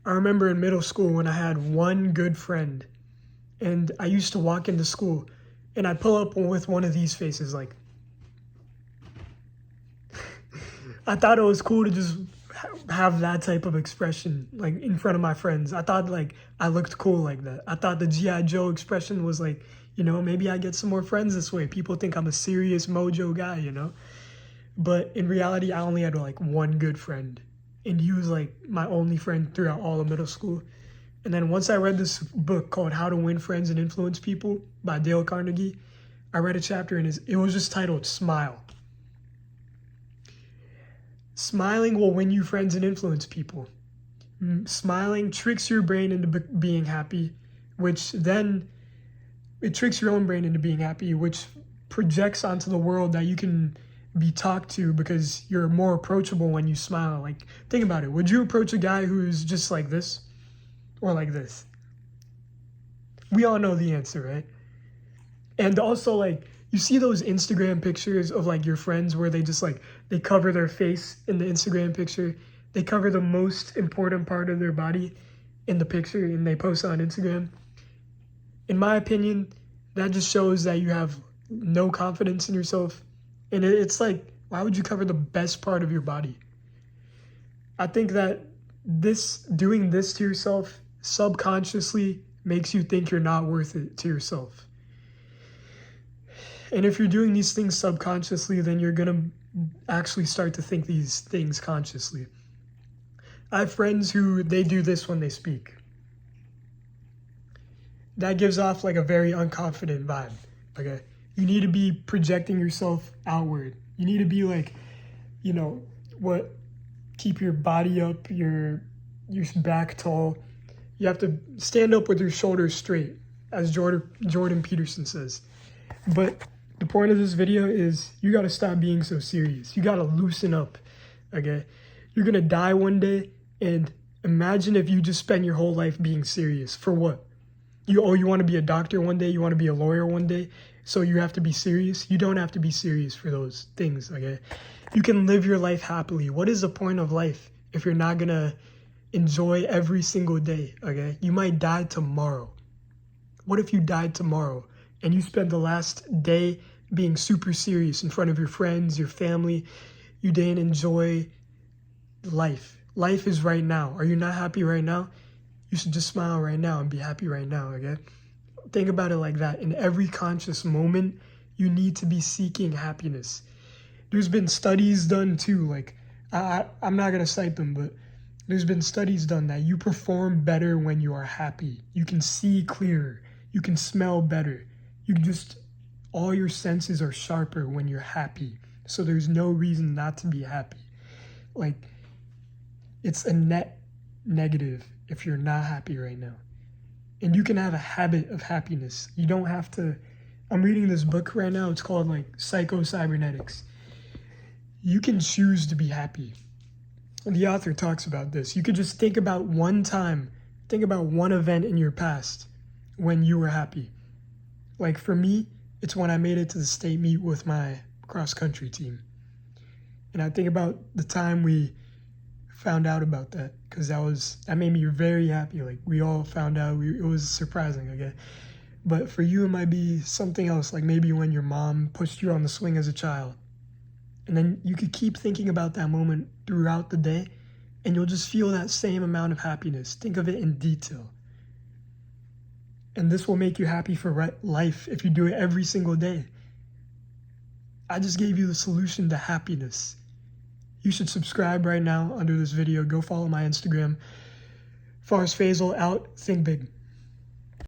I remember in middle school when I had one good friend, and I used to walk into school, and I'd pull up with one of these faces, like, I thought it was cool to just have that type of expression, like, in front of my friends. I thought, like, I looked cool like that. I thought the G.I. Joe expression was like, maybe I get some more friends this way. People think I'm a serious mojo guy. But in reality, I only had, like, one good friend. And he was, like, my only friend throughout all of middle school. And then once I read this book called How to Win Friends and Influence People by Dale Carnegie, I read a chapter and it was just titled Smile. Smiling will win you friends and influence people. Smiling tricks your brain into being happy, which then it tricks your own brain into being happy, which projects onto the world that you can be talked to because you're more approachable when you smile. Like, think about it. Would you approach a guy who's just like this or like this? We all know the answer, right? And also, like, you see those Instagram pictures of, like, your friends where they just, like, they cover their face in the Instagram picture. They cover the most important part of their body in the picture and they post it on Instagram. In my opinion, that just shows that you have no confidence in yourself. And it's like, why would you cover the best part of your body? I think that doing this to yourself subconsciously makes you think you're not worth it to yourself. And if you're doing these things subconsciously, then you're going to actually start to think these things consciously. I have friends who they do this when they speak. That gives off like a very unconfident vibe, okay? You need to be projecting yourself outward. You need to be like, keep your body up, your back tall. You have to stand up with your shoulders straight, as Jordan Peterson says. But the point of this video is you got to stop being so serious. You got to loosen up, okay? You're going to die one day, and imagine if you just spend your whole life being serious. For what? You want to be a doctor one day, you want to be a lawyer one day, so you have to be serious? You don't have to be serious for those things, okay? You can live your life happily. What is the point of life if you're not going to enjoy every single day, okay? You might die tomorrow. What if you died tomorrow and you spent the last day being super serious in front of your friends, your family? You didn't enjoy life. Life is right now. Are you not happy right now? You should just smile right now and be happy right now, okay? Think about it like that. In every conscious moment, you need to be seeking happiness. There's been studies done too, like, I'm not going to cite them, but there's been studies done that you perform better when you are happy. You can see clearer. You can smell better. All your senses are sharper when you're happy. So there's no reason not to be happy. Like, it's a net negative if you're not happy right now. And you can have a habit of happiness. You don't have to. I'm reading this book right now. It's called like Psycho-Cybernetics. You can choose to be happy. The author talks about this. You could just think about one event in your past when you were happy. Like for me, it's when I made it to the state meet with my cross-country team. And I think about the time we found out about that, because that made me very happy. Like, we all found out. It was surprising, okay? But for you, it might be something else, like maybe when your mom pushed you on the swing as a child. And then you could keep thinking about that moment throughout the day, and you'll just feel that same amount of happiness. Think of it in detail. And this will make you happy for life if you do it every single day. I just gave you the solution to happiness. You should subscribe right now under this video. Go follow my Instagram. Faris Faisal out. Think big.